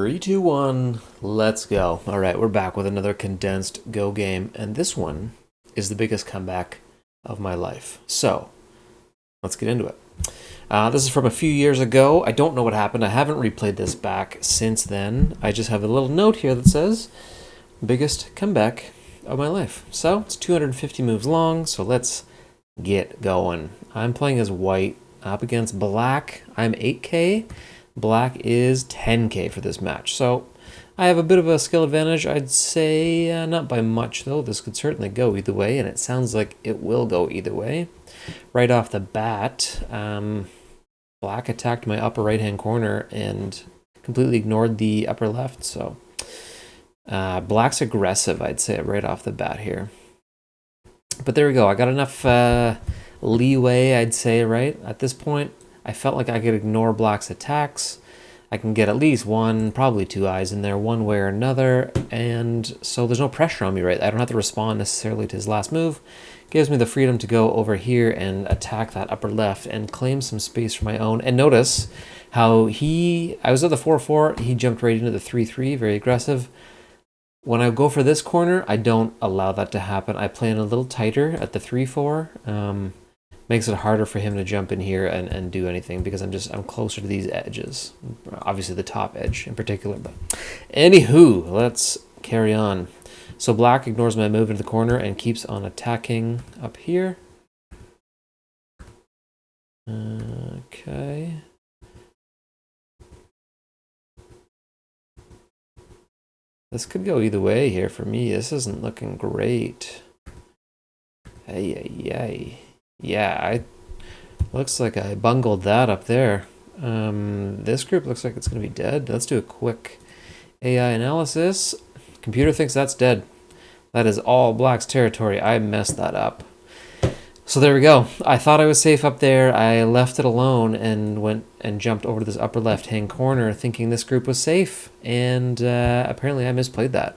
Three, two, one, let's go. All right, we're back with another condensed Go game, and this one is the biggest comeback of my life. So, let's get into it. This is from a few years ago. I don't know what happened. I haven't replayed this back since then. I just have a little note here that says, biggest comeback of my life. So, it's 250 moves long, so let's get going. I'm playing as white up against black. I'm 8k. Black is 10k for this match. So I have a bit of a skill advantage, I'd say. Not by much, though. This could certainly go either way, and it sounds like it will go either way. Right off the bat, black attacked my upper right-hand corner and completely ignored the upper left. So black's aggressive, I'd say, right off the bat here. But there we go. I got enough leeway, I'd say, right? At this point, I felt like I could ignore black's attacks. I can get at least one, probably two eyes in there one way or another, and so there's no pressure on me, right? I don't have to respond necessarily to his last move. Gives me the freedom to go over here and attack that upper left and claim some space for my own. And notice how I was at the 4-4, he jumped right into the 3-3, very aggressive. When I go for this corner, I don't allow that to happen. I play in a little tighter at the 3-4. Makes it harder for him to jump in here and do anything because I'm closer to these edges. Obviously the top edge in particular. But anywho, let's carry on. So black ignores my move into the corner and keeps on attacking up here. Okay. This could go either way here for me. This isn't looking great. Ay. Yeah, looks like I bungled that up there. This group looks like it's going to be dead. Let's do a quick AI analysis. Computer thinks that's dead. That is all black's territory. I messed that up. So there we go. I thought I was safe up there. I left it alone and went and jumped over to this upper left-hand corner thinking this group was safe. And apparently I misplayed that.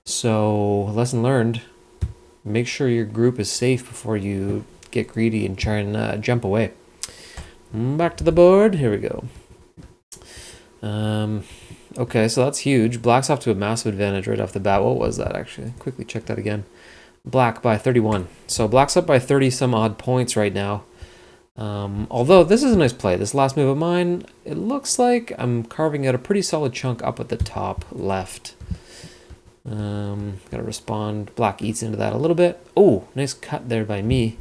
So lesson learned. Make sure your group is safe before you get greedy and try and jump away. Back to the board. Here we go. Okay, so that's huge. Black's off to a massive advantage right off the bat. What was that, actually? Quickly check that again. Black by 31. So black's up by 30 some odd points right now. Although this is a nice play. This last move of mine, it looks like I'm carving out a pretty solid chunk up at the top left. Gotta respond. Black eats into that a little bit. Oh, nice cut there by me.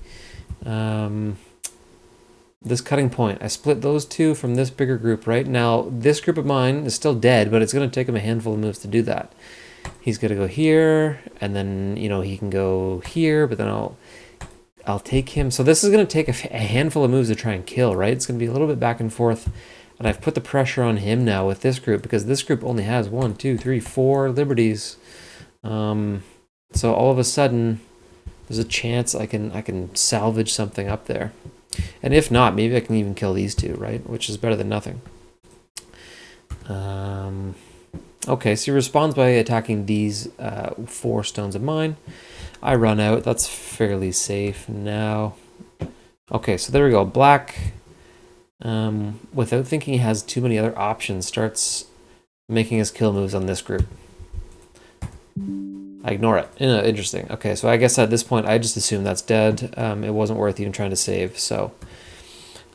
This cutting point, I split those two from this bigger group, right? Now, this group of mine is still dead, but it's going to take him a handful of moves to do that. He's going to go here, and then, he can go here, but then I'll take him. So this is going to take a handful of moves to try and kill, right? It's going to be a little bit back and forth, and I've put the pressure on him now with this group, because this group only has 1, 2, 3, 4 liberties. So all of a sudden, there's a chance I can salvage something up there. And if not, maybe I can even kill these two, right? Which is better than nothing. Okay, so he responds by attacking these 4 stones of mine. I run out. That's fairly safe now. Okay, so there we go. Black, without thinking he has too many other options, starts making his kill moves on this group. I ignore it. Interesting. Okay, so I guess at this point I just assume that's dead. It wasn't worth even trying to save, so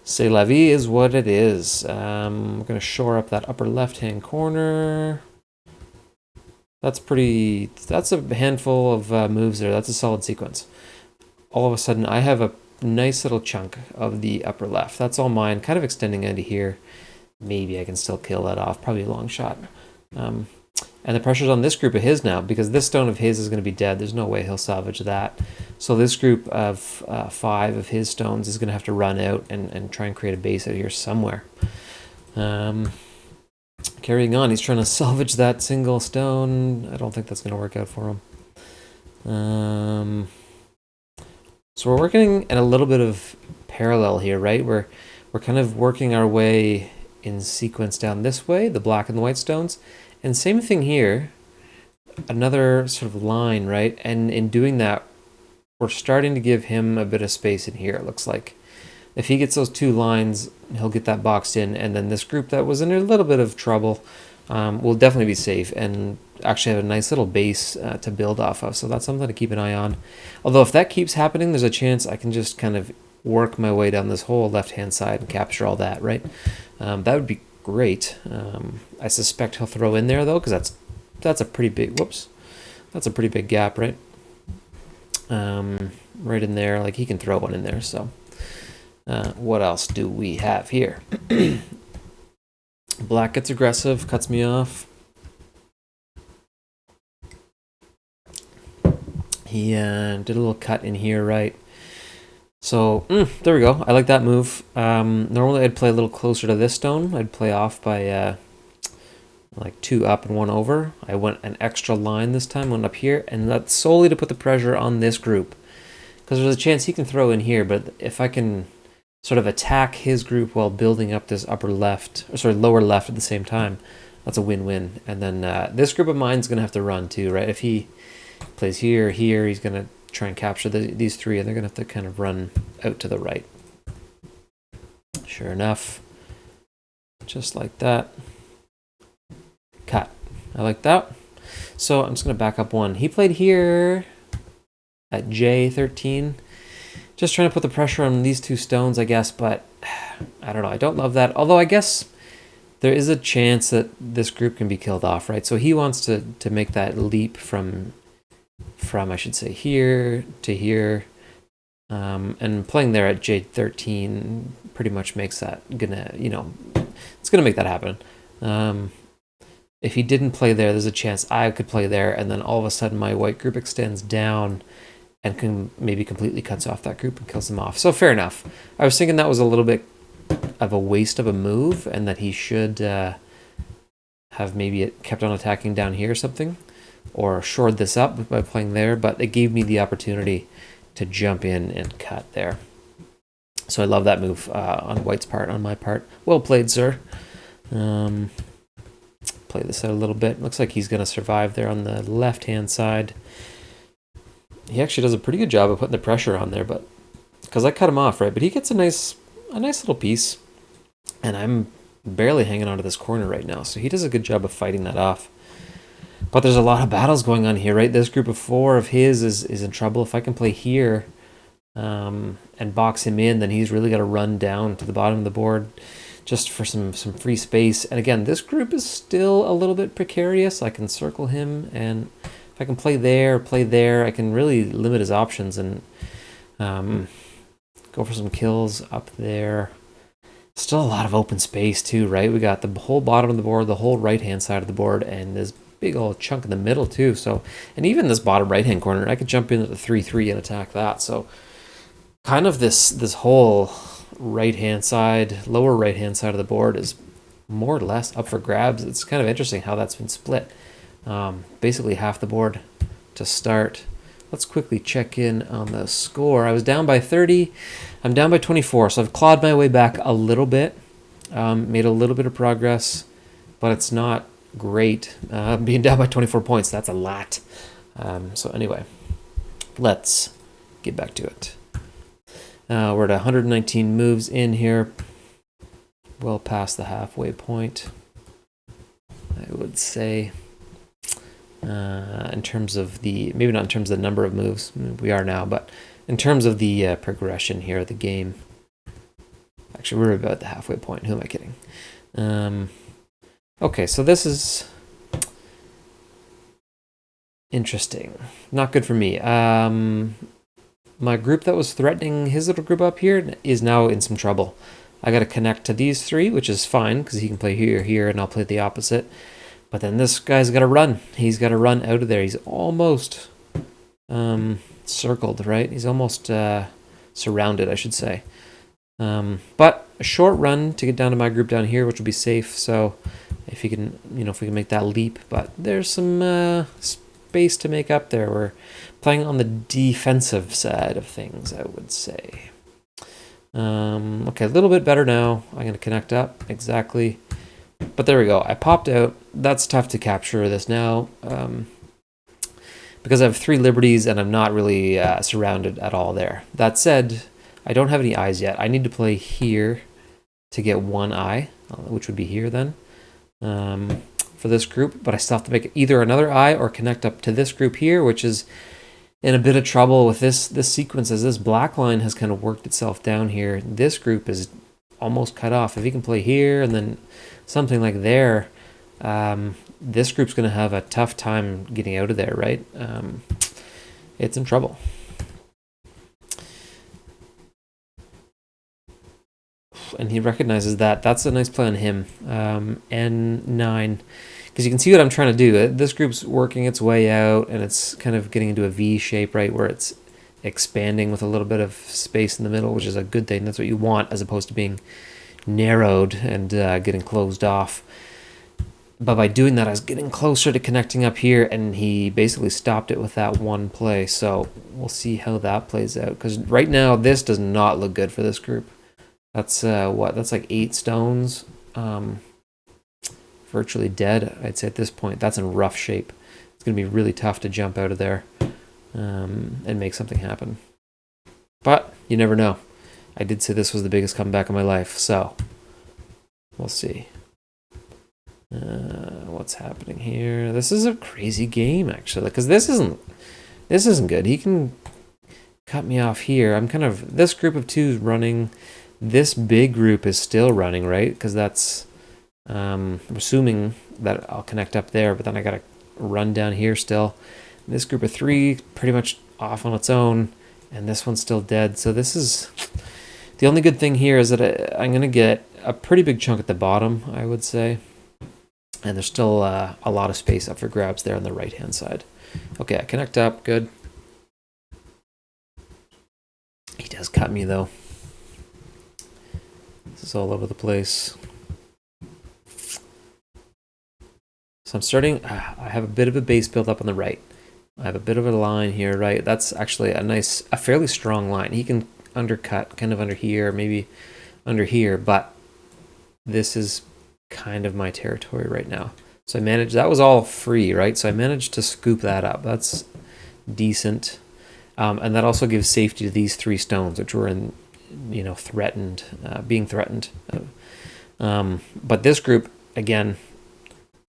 c'est la vie is what it is. We're going to shore up that upper left-hand corner. That's a handful of moves there. That's a solid sequence. All of a sudden I have a nice little chunk of the upper left. That's all mine, kind of extending into here. Maybe I can still kill that off. Probably a long shot. And the pressure's on this group of his now, because this stone of his is going to be dead. There's no way he'll salvage that. So this group of 5 of his stones is going to have to run out and try and create a base out here somewhere. Carrying on, he's trying to salvage that single stone. I don't think that's going to work out for him. So we're working in a little bit of parallel here, right? We're kind of working our way in sequence down this way, the black and the white stones. And same thing here, another sort of line, right? And in doing that, we're starting to give him a bit of space in here, it looks like. If he gets those 2 lines, he'll get that boxed in, and then this group that was in a little bit of trouble we'll definitely be safe and actually have a nice little base to build off of. So that's something to keep an eye on. Although if that keeps happening, there's a chance I can just kind of work my way down this whole left-hand side and capture all that, right? That would be great. I suspect he'll throw in there though, because that's a pretty big, whoops, that's a pretty big gap, right? Right in there, like he can throw one in there. So what else do we have here? Black gets aggressive, cuts me off. He did a little cut in here, right? So there we go. I like that move. Normally I'd play a little closer to this stone. I'd play off by like 2 up and 1 over. I went an extra line this time, went up here, and that's solely to put the pressure on this group. Because there's a chance he can throw in here, but if I can sort of attack his group while building up this upper left, or sorry, lower left at the same time, that's a win-win. And then this group of mine is going to have to run too, right? If he plays here, he's going to try and capture these 3, and they're going to have to kind of run out to the right. Sure enough, just like that. Cut. I like that. So I'm just going to back up 1. He played here at J13. Just trying to put the pressure on these 2 stones, I guess, but I don't know. I don't love that. Although I guess there is a chance that this group can be killed off, right? So he wants to make that leap from I should say, here to here. And playing there at J13 pretty much makes that gonna, it's gonna make that happen. If he didn't play there, there's a chance I could play there, and then all of a sudden my white group extends down and can maybe completely cuts off that group and kills them off. So fair enough. I was thinking that was a little bit of a waste of a move, and that he should have maybe kept on attacking down here or something, or shored this up by playing there, but it gave me the opportunity to jump in and cut there. So I love that move on White's part, on my part. Well played, sir. Play this out a little bit. Looks like he's going to survive there on the left-hand side. He actually does a pretty good job of putting the pressure on there, but because I cut him off, right? But he gets a nice little piece, and I'm barely hanging onto this corner right now. So he does a good job of fighting that off. But there's a lot of battles going on here, right? This group of 4 of his is in trouble. If I can play here and box him in, then he's really got to run down to the bottom of the board just for some free space. And again, this group is still a little bit precarious. I can circle him, and if I can play there, I can really limit his options and go for some kills up there. Still a lot of open space too, right? We got the whole bottom of the board, the whole right-hand side of the board, and this big old chunk in the middle too. So, and even this bottom right-hand corner, I could jump in at the 3-3 and attack that. So kind of this whole right-hand side, lower right-hand side of the board is more or less up for grabs. It's kind of interesting how that's been split. Basically half the board to start. Let's quickly check in on the score. I was down by 30. I'm down by 24, so I've clawed my way back a little bit. Made a little bit of progress, but it's not great. Being down by 24 points, that's a lot. So anyway, let's get back to it. We're at 119 moves in here. Well past the halfway point, I would say. In terms of maybe not in terms of the number of moves, we are now, but in terms of the progression here of the game. Actually, we're about the halfway point. Who am I kidding? Okay, so this is interesting. Not good for me. My group that was threatening his little group up here is now in some trouble. I got to connect to these 3, which is fine, because he can play here, and I'll play the opposite. But then this guy's got to run. He's got to run out of there. He's almost circled, right? He's almost surrounded, I should say. But a short run to get down to my group down here, which will be safe. So if he can, if we can make that leap. But there's some space to make up there. We're playing on the defensive side of things, I would say. Okay, a little bit better now. I'm going to connect up. Exactly. But there we go. I popped out. That's tough to capture this now because I have 3 liberties and I'm not really surrounded at all there. That said, I don't have any eyes yet. I need to play here to get 1 eye, which would be here then. For for this group, but I still have to make either another eye or connect up to this group here, which is in a bit of trouble with this sequence, as this black line has kind of worked itself down here. This group is almost cut off. If he can play here and then something like there, this group's going to have a tough time getting out of there, right? It's in trouble. And he recognizes that. That's a nice play on him. N9. Because you can see what I'm trying to do. This group's working its way out, and it's kind of getting into a V shape, right, where it's expanding with a little bit of space in the middle, which is a good thing. That's what you want, as opposed to being narrowed and getting closed off. But by doing that, I was getting closer to connecting up here, and he basically stopped it with that one play. So we'll see how that plays out. Because right now, this does not look good for this group. That's what? That's like 8 stones. Virtually dead, I'd say at this point. That's in rough shape. It's going to be really tough to jump out of there and make something happen. But you never know. I did say this was the biggest comeback of my life, so we'll see. What's happening here? This is a crazy game, actually, because this isn't good. He can cut me off here. I'm kind of, this group of 2 is running. This big group is still running, right? Because that's, I'm assuming that I'll connect up there, but then I got to run down here still. This group of 3 pretty much off on its own, and this one's still dead. So this is, the only good thing here is that I'm going to get a pretty big chunk at the bottom, I would say. And there's still a lot of space up for grabs there on the right-hand side. Okay, I connect up, good. He does cut me, though. This is all over the place. So I'm starting, I have a bit of a base build up on the right. I have a bit of a line here, right? That's actually a fairly strong line. He can undercut kind of under here, maybe under here, but this is kind of my territory right now. So I managed, that was all free, right? So I managed to scoop that up. That's decent. And that also gives safety to these 3 stones, which were in, threatened, being threatened. But this group, again,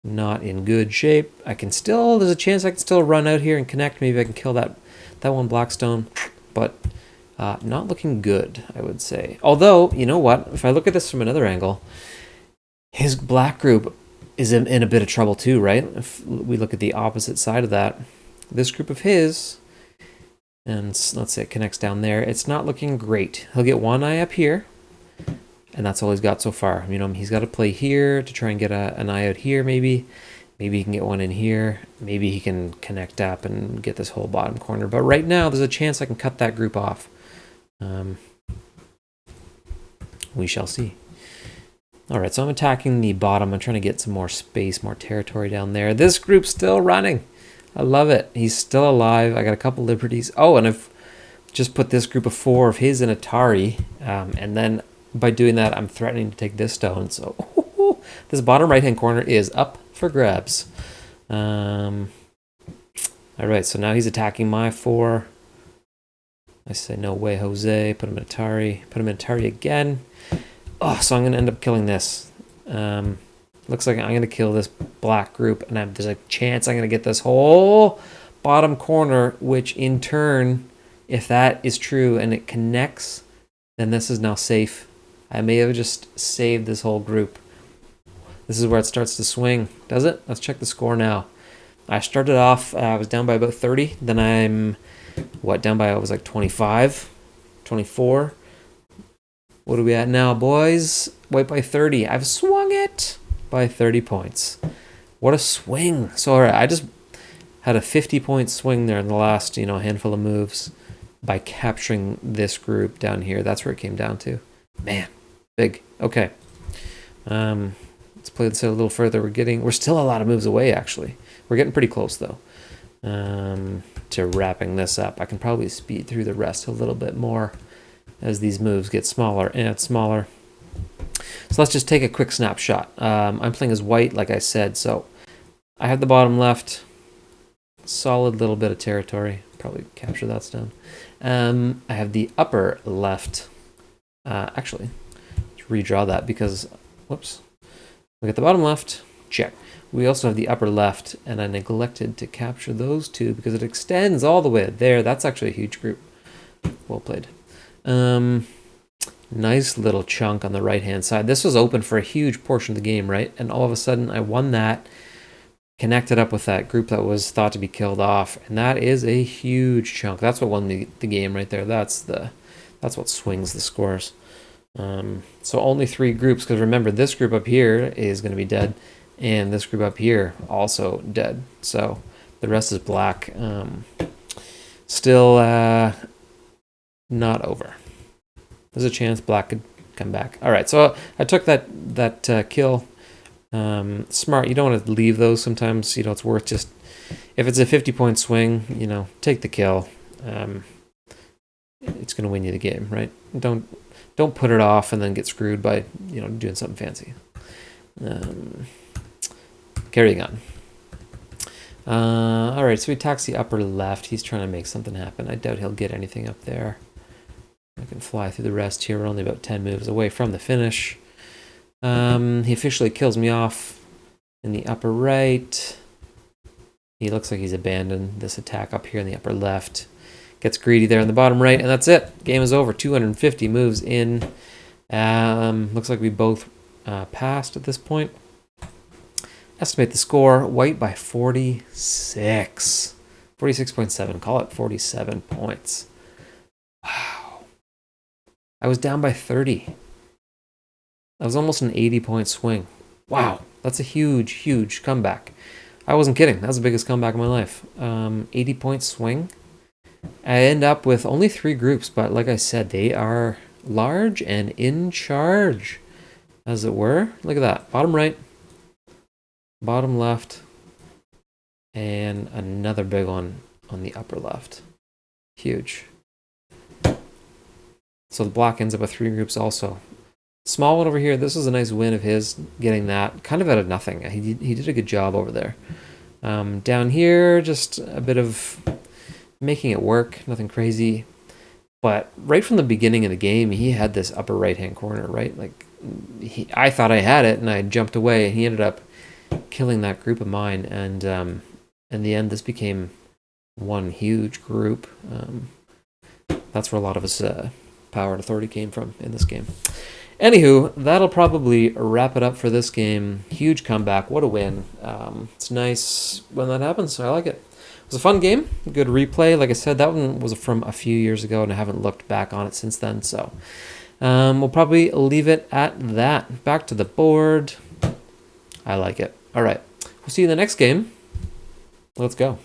not in good shape. There's a chance I can still run out here and connect. Maybe I can kill that one black stone, but not looking good, I would say. Although, you know what? If I look at this from another angle, his black group is in a bit of trouble too, right? If we look at the opposite side of that, this group of his, and let's say it connects down there, it's not looking great. He'll get one eye up here, and that's all he's got so far. He's got to play here to try and get an eye out here, maybe. Maybe he can get one in here. Maybe he can connect up and get this whole bottom corner. But right now, there's a chance I can cut that group off. We shall see. All right, so I'm attacking the bottom. I'm trying to get some more space, more territory down there. This group's still running. I love it. He's still alive. I got a couple liberties. Oh, and I've just put this group of 4 of his in Atari, and then by doing that, I'm threatening to take this stone. So this bottom right-hand corner is up for grabs. All right, so now he's attacking my 4. I say, no way, Jose. Put him in Atari. Put him in Atari again. Oh, so I'm going to end up killing this. Looks like I'm going to kill this black group, and there's a chance I'm going to get this whole bottom corner, which in turn, if that is true and it connects, then this is now safe. I may have just saved this whole group. This is where it starts to swing. Does it? Let's check the score now. I started off, I was down by about 30. Then I'm, down by, I was like 25, 24. What are we at now, boys? White by 30. I've swung it by 30 points. What a swing. So, all right, I just had a 50-point swing there in the last, handful of moves by capturing this group down here. That's where it came down to. Man, big. Okay. Let's play this out a little further. We're still a lot of moves away, actually. We're getting pretty close, though, to wrapping this up. I can probably speed through the rest a little bit more as these moves get smaller and smaller. So let's just take a quick snapshot. I'm playing as white, like I said, so I have the bottom left. Solid little bit of territory. Probably capture that stone. I have the upper left. Actually, let's redraw that because, whoops. We got the bottom left. Check. We also have the upper left, and I neglected to capture those two because it extends all the way there. That's actually a huge group. Well played. Nice little chunk on the right-hand side. This was open for a huge portion of the game, right? And all of a sudden, I won that, connected up with that group that was thought to be killed off, and that is a huge chunk. That's what won the game right there. That's what swings the scores. So only 3 groups, because remember, this group up here is going to be dead, and this group up here also dead. So the rest is black. Still not over. There's a chance black could come back. All right, so I took that kill. Smart. You don't want to leave those sometimes. You know, it's worth just, if it's a 50-point swing, you know, take the kill. It's going to win you the game, right? Don't put it off and then get screwed by, you know, doing something fancy. Carrying on. All right, so he attacks the upper left. He's trying to make something happen. I doubt he'll get anything up there. I can fly through the rest here. We're only about 10 moves away from the finish. He officially kills me off in the upper right. He looks like he's abandoned this attack up here in the upper left. Gets greedy there in the bottom right, and that's it. Game is over. 250 moves in. Looks like we both passed at this point. Estimate the score. White by 46. 46.7. Call it 47 points. Wow. I was down by 30. That was almost an 80-point swing. Wow. That's a huge, huge comeback. I wasn't kidding. That was the biggest comeback of my life. 80-point swing. I end up with only 3 groups, but like I said, they are large and in charge, as it were. Look at that. Bottom right, bottom left, and another big one on the upper left. Huge. So the black ends up with 3 groups also. Small one over here. This was a nice win of his, getting that kind of out of nothing. He did a good job over there. Down here, just a bit of making it work, nothing crazy. But right from the beginning of the game, he had this upper right-hand corner, right? Like, I thought I had it, and I jumped away, and he ended up killing that group of mine. And in the end, this became one huge group. That's where a lot of his power and authority came from in this game. Anywho, that'll probably wrap it up for this game. Huge comeback. What a win. It's nice when that happens. I like it. It was a fun game. Good replay. Like I said, that one was from a few years ago, and I haven't looked back on it since then. So we'll probably leave it at that. Back to the board. I like it. All right. We'll see you in the next game. Let's go.